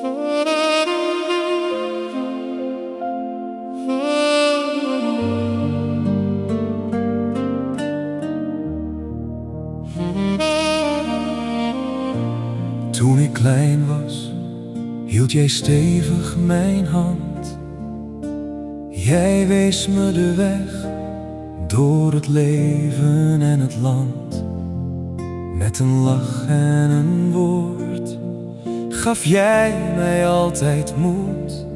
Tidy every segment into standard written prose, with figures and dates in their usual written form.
Toen ik klein was, hield jij stevig mijn hand. Jij wees me de weg door het leven en het land. Met een lach en een woord gaf jij mij altijd moed.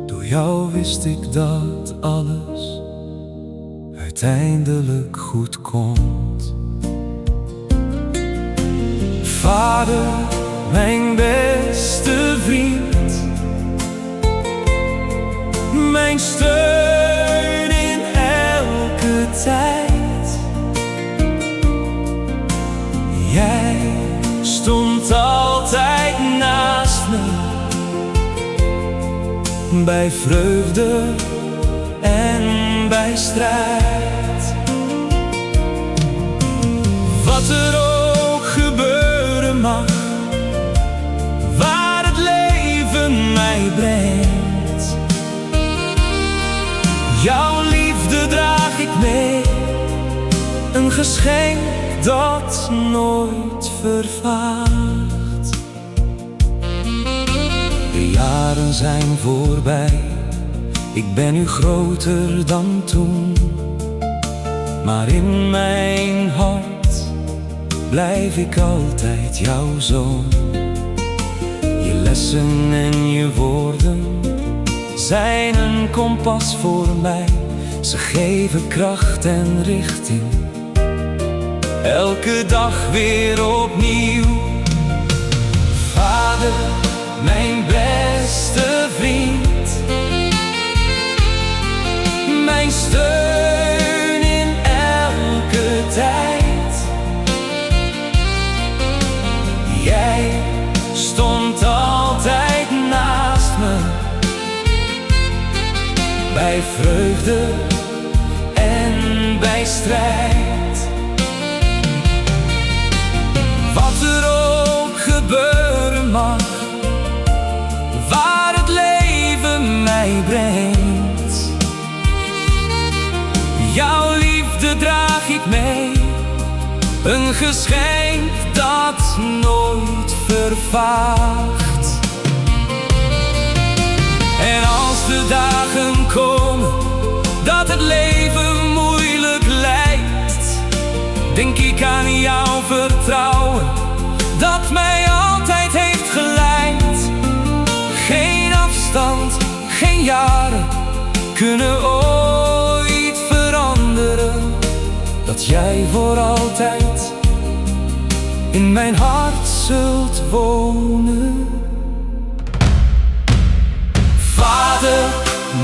Door jou wist ik dat alles uiteindelijk goed komt. Vader, mijn beste vriend, mijn steun in elke tijd. Jij stond altijd naast me, bij vreugde en bij strijd. Wat er ook gebeuren mag, waar het leven mij brengt, jouw liefde draag ik mee, een geschenk dat nooit vervaagt. De jaren zijn voorbij, ik ben nu groter dan toen, maar in mijn hart blijf ik altijd jouw zoon. Je lessen en je woorden zijn een kompas voor mij. Ze geven kracht en richting, elke dag weer opnieuw. Vader, mijn beste vriend, mijn steun in elke tijd. Jij stond altijd naast me, bij vreugde en bij strijd. Wat er ook gebeuren mag, waar het leven mij brengt, jouw liefde draag ik mee, een geschenk dat nooit vervaagt. En als de dagen komen dat het leven moeilijk lijkt, denk ik aan jouw vertrouwen dat mij altijd heeft geleid. Geen afstand, geen jaren kunnen ooit veranderen dat jij voor altijd in mijn hart zult wonen. Vader,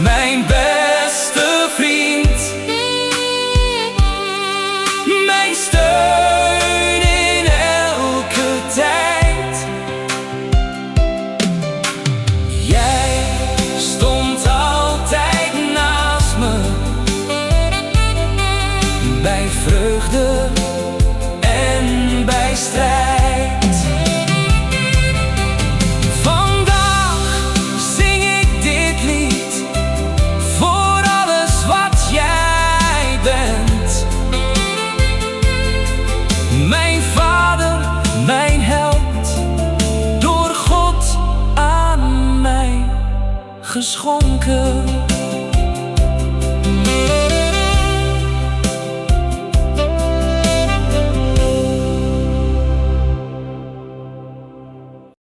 mijn beste vriend, mijn steun in elke tijd. Jij stond altijd naast me, bij vreugde en bij strijd. Mijn vader, mijn held, door God aan mij geschonken.